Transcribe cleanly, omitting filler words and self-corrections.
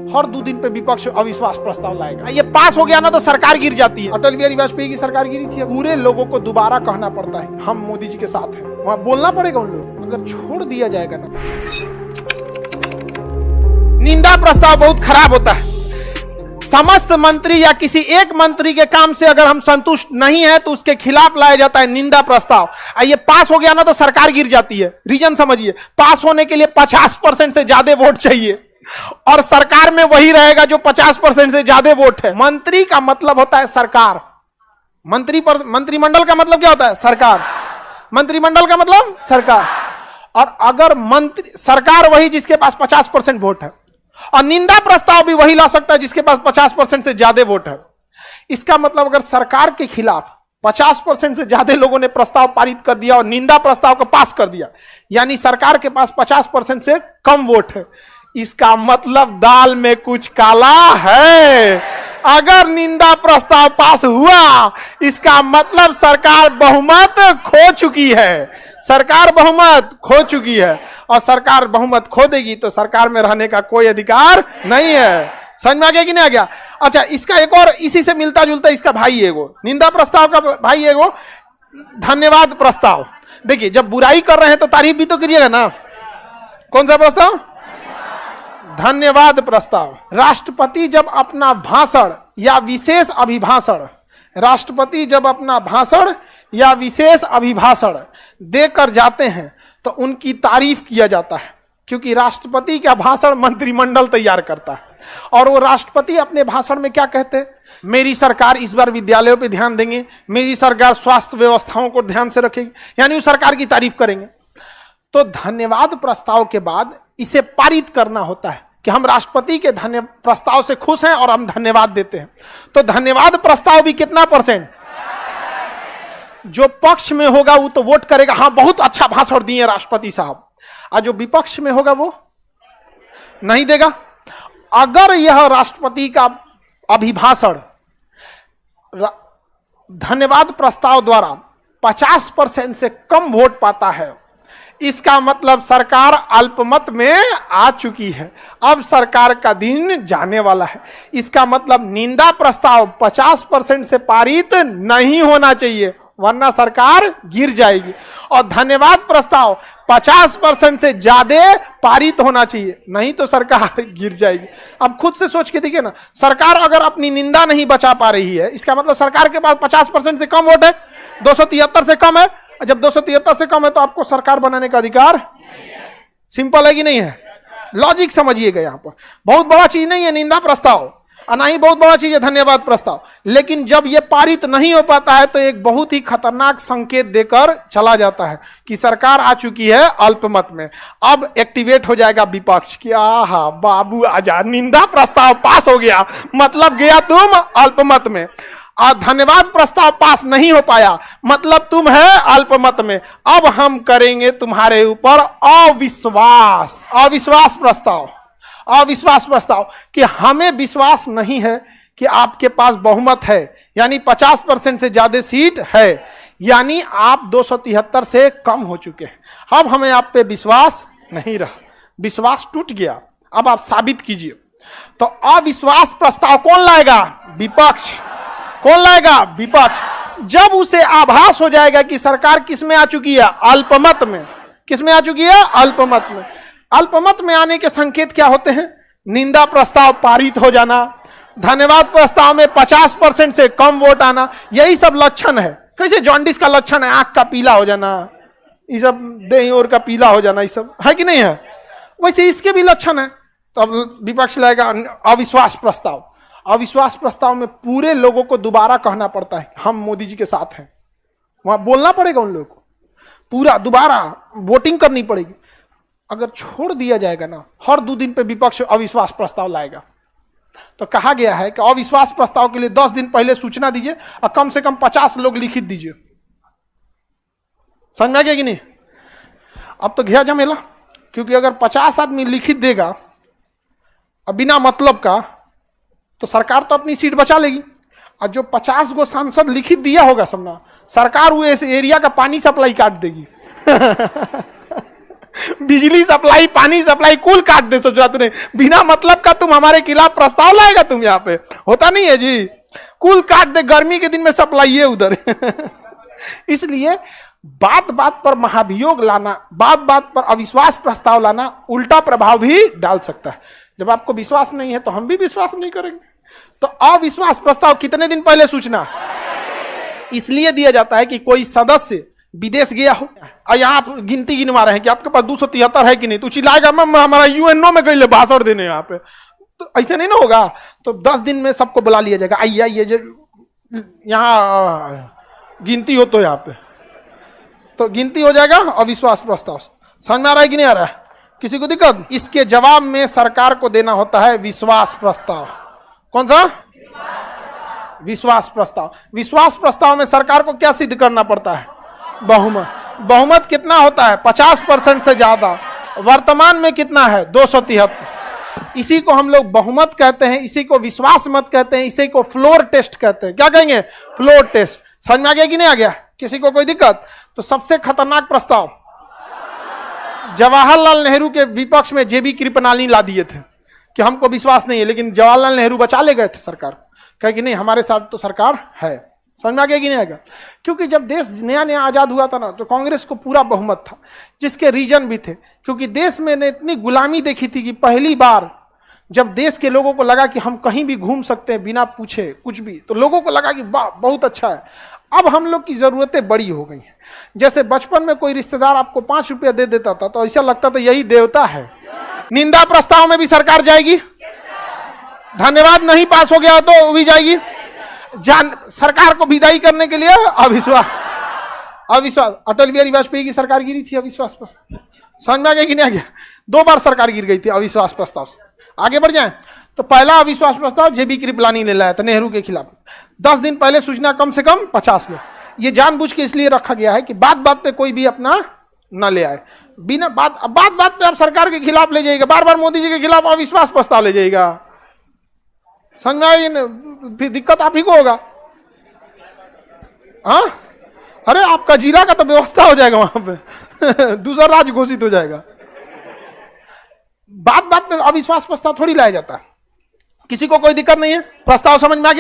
हर 2 दिन पे विपक्ष अविश्वास प्रस्ताव लाएगा। ये पास हो गया ना तो सरकार गिर जाती है। अटल बिहारी वाजपेयी की सरकार गिरी थी। पूरे लोगों को दोबारा कहना पड़ता है हम मोदी जी के साथ हैं। वहां बोलना पड़ेगा उन लोग। अगर छोड़ दिया जाएगा ना, निंदा प्रस्ताव बहुत खराब होता है। समस्त मंत्री या किसी एक मंत्री के काम से अगर हम संतुष्ट नहीं है तो उसके खिलाफ लाया जाता है निंदा प्रस्ताव। ये पास हो गया ना तो सरकार गिर जाती है। रीजन समझिए, पास होने के लिए 50% से ज्यादा वोट चाहिए और सरकार में वही रहेगा जो 50% से ज्यादा वोट है। मंत्री का मतलब होता है सरकार। मंत्रिमंडल का मतलब क्या होता है? सरकार। मंत्रिमंडल का मतलब सरकार। और अगर सरकार वही जिसके पास 50% वोट है, और निंदा प्रस्ताव भी वही ला सकता है जिसके पास 50% से ज्यादा वोट है। इसका मतलब अगर सरकार के खिलाफ 50% से ज्यादा लोगों ने प्रस्ताव पारित कर दिया और निंदा प्रस्ताव को पास कर दिया, यानी सरकार के पास 50% से कम वोट है, इसका मतलब दाल में कुछ काला है। अगर निंदा प्रस्ताव पास हुआ, इसका मतलब सरकार बहुमत खो चुकी है। सरकार बहुमत खो चुकी है और सरकार बहुमत खो देगी तो सरकार में रहने का कोई अधिकार नहीं है। समझ में आ गया कि नहीं आ गया? अच्छा, इसका एक और इसी से मिलता जुलता इसका भाई एगो, निंदा प्रस्ताव का भाई एगो धन्यवाद प्रस्ताव। देखिए, जब बुराई कर रहे हैं तो तारीफ भी तो करिएगा ना। कौन सा प्रस्ताव? धन्यवाद प्रस्ताव। राष्ट्रपति जब अपना भाषण या विशेष अभिभाषण या विशेष अभिभाषण देकर जाते हैं तो उनकी तारीफ किया जाता है, क्योंकि राष्ट्रपति का भाषण मंत्रिमंडल तैयार करता है। और वो राष्ट्रपति अपने भाषण में क्या कहते हैं? मेरी सरकार इस बार विद्यालयों पे ध्यान देंगे, मेरी सरकार स्वास्थ्य व्यवस्थाओं को ध्यान से रखेगी, यानी उस सरकार की तारीफ करेंगे। तो धन्यवाद प्रस्ताव के बाद इसे पारित करना होता है कि हम राष्ट्रपति के प्रस्ताव से खुश हैं और हम धन्यवाद देते हैं। तो धन्यवाद प्रस्ताव भी कितना %? जो पक्ष में होगा वो तो वोट करेगा, हाँ बहुत अच्छा भाषण दिए राष्ट्रपति साहब, और जो विपक्ष में होगा वो नहीं देगा। अगर यह राष्ट्रपति का अभिभाषण धन्यवाद प्रस्ताव द्वारा 50% से कम वोट पाता है, इसका मतलब सरकार अल्पमत में आ चुकी है। अब सरकार का दिन जाने वाला है। इसका मतलब निंदा प्रस्ताव 50% से पारित नहीं होना चाहिए, वरना सरकार गिर जाएगी। और धन्यवाद प्रस्ताव 50% से ज्यादा पारित होना चाहिए, नहीं तो सरकार गिर जाएगी। अब खुद से सोच के देखिए ना, सरकार अगर अपनी निंदा नहीं बचा पा रही है, इसका मतलब सरकार के पास 50% से कम वोट है, 273 से कम है। जब 273 से कम है तो आपको सरकार बनाने का अधिकार सिंपल है कि नहीं है? लॉजिक समझिएगा। यहां पर बहुत बड़ा चीज नहीं है निंदा प्रस्ताव, और ना ही बहुत बड़ा चीज है धन्यवाद प्रस्ताव। लेकिन जब यह पारित नहीं हो पाता है तो एक बहुत ही खतरनाक संकेत देकर चला जाता है कि सरकार आ चुकी है अल्पमत में। अब एक्टिवेट हो जाएगा विपक्ष कि आहा बाबू आजा, निंदा प्रस्ताव पास हो गया, मतलब गया तुम अल्पमत में। और धन्यवाद प्रस्ताव पास नहीं हो पाया, मतलब तुम है अल्पमत में। अब हम करेंगे तुम्हारे ऊपर अविश्वास प्रस्ताव कि हमें विश्वास नहीं है कि आपके पास बहुमत है, यानी 50% से ज्यादा सीट है, यानी आप 273 से कम हो चुके हैं। अब हमें आप पे विश्वास नहीं रहा, विश्वास टूट गया, अब आप साबित कीजिए। तो अविश्वास प्रस्ताव कौन लाएगा? विपक्ष। कौन लाएगा? विपक्ष। जब उसे आभास हो जाएगा कि सरकार किस में आ चुकी है? अल्पमत में। किस में आ चुकी है? अल्पमत में। अल्पमत में आने के संकेत क्या होते हैं? निंदा प्रस्ताव पारित हो जाना, धन्यवाद प्रस्ताव में 50% से कम वोट आना, यही सब लक्षण है। कैसे जॉन्डिस का लक्षण है आंख का पीला हो जाना, ये सब देह और का पीला हो जाना, ये सब है कि नहीं है? वैसे इसके भी लक्षण है। तो अब विपक्ष लाएगा अविश्वास प्रस्ताव। अविश्वास प्रस्ताव में पूरे लोगों को दोबारा कहना पड़ता है हम मोदी जी के साथ हैं। वहां बोलना पड़ेगा उन लोगों को, पूरा दोबारा वोटिंग करनी पड़ेगी। अगर छोड़ दिया जाएगा ना, हर 2 दिन पे विपक्ष अविश्वास प्रस्ताव लाएगा। तो कहा गया है कि अविश्वास प्रस्ताव के लिए 10 दिन पहले सूचना दीजिए और कम से कम 50 लोग लिखित दीजिए। समझ में आ गया कि नहीं? अब तो गया झमेला, क्योंकि अगर 50 आदमी लिखित देगा और बिना मतलब का, तो सरकार तो अपनी सीट बचा लेगी। और जो 50 गो सांसद लिखित दिया होगा सबना, सरकार वो इस एरिया का पानी सप्लाई काट देगी। बिजली सप्लाई, पानी सप्लाई, कुल काट दे। सोचो तुमने, बिना मतलब का तुम हमारे खिलाफ प्रस्ताव लाएगा तुम यहाँ पे? होता नहीं है जी, कुल काट दे। गर्मी के दिन में सप्लाई है उधर। इसलिए बात बात पर महाभियोग लाना, बात बात पर अविश्वास प्रस्ताव लाना उल्टा प्रभाव भी डाल सकता है। जब आपको विश्वास नहीं है तो हम भी विश्वास नहीं करेंगे। तो अविश्वास प्रस्ताव कितने दिन पहले सूचना इसलिए दिया जाता है कि कोई सदस्य विदेश गया हो और यहाँ आप गिनती गिनवा रहे हैं कि आपके पास 273 है कि नहीं, तो चिल्लाएगा मैं हमारा यूएनओ में गई भाषण देने यहाँ पे, तो ऐसे नहीं ना होगा। तो 10 दिन में सबको बुला लिया जाएगा, आइए आइए यहाँ गिनती हो, तो यहाँ पे तो गिनती हो जाएगा। अविश्वास प्रस्ताव समझ में आ रहा है कि नहीं आ रहा है? किसी को दिक्कत? इसके जवाब में सरकार को देना होता है विश्वास प्रस्ताव। कौन सा? विश्वास प्रस्ताव। विश्वास प्रस्ताव में सरकार को क्या सिद्ध करना पड़ता है? बहुमत। बहुमत कितना होता है? 50% से ज्यादा। वर्तमान में कितना है? 273। इसी को हम लोग बहुमत कहते हैं, इसी को विश्वास मत कहते हैं, इसी को फ्लोर टेस्ट कहते हैं। क्या कहेंगे? Floor test. समझ में आ गया कि नहीं आ गया? किसी को कोई दिक्कत? तो सबसे खतरनाक प्रस्ताव जवाहरलाल नेहरू के विपक्ष में जेबी कृपलानी ला दिए थे कि हमको विश्वास नहीं है, लेकिन जवाहरलाल नेहरू बचा ले गए थे सरकार। कहे कि नहीं, हमारे साथ तो सरकार है। समझ में आ गया कि नहीं आएगा? क्योंकि जब देश नया नया आजाद हुआ था ना, तो कांग्रेस को पूरा बहुमत था, जिसके रीजन भी थे। क्योंकि देश में ने इतनी गुलामी देखी थी कि पहली बार जब देश के लोगों को लगा कि हम कहीं भी घूम सकते हैं बिना पूछे कुछ भी, तो लोगों को लगा कि वाह बहुत अच्छा है। अब हम लोग की जरूरतें बड़ी हो गई हैं। जैसे बचपन में कोई रिश्तेदार आपको 5 रुपया दे देता था तो ऐसा लगता था यही देवता है। निंदा प्रस्ताव में भी सरकार जाएगी। धन्यवाद नहीं पास हो गया तो भी जाएगी। सरकार को विदाई करने के लिए अविश्वास। अविश्वास। अटल बिहारी वाजपेयी की सरकार गिरी थी अविश्वास प्रस्ताव। समझ में आ गया कि नहीं आ गया? 2 बार सरकार गिर गई थी अविश्वास प्रस्ताव से। आगे बढ़ जाए तो पहला अविश्वास प्रस्ताव जेबी कृपलानी ने लाया था नेहरू के खिलाफ। 10 दिन पहले सूचना कम से कम 50 लोग। ये जानबूझ के इसलिए रखा गया है कि बात बात पे कोई भी अपना न ले आए। बिना बात बात पे आप सरकार के खिलाफ ले जाएगा, बार बार मोदी जी के खिलाफ अविश्वास प्रस्ताव ले जाएगा। समझ में? फिर दिक्कत आप ही को होगा। हाँ, अरे आपका जिला का तो व्यवस्था हो जाएगा वहां पे। दूसरा राज्य घोषित हो जाएगा। बात बात पे अविश्वास प्रस्ताव थोड़ी लाया जाता है। किसी को कोई दिक्कत नहीं है? प्रस्ताव समझ में आ गया?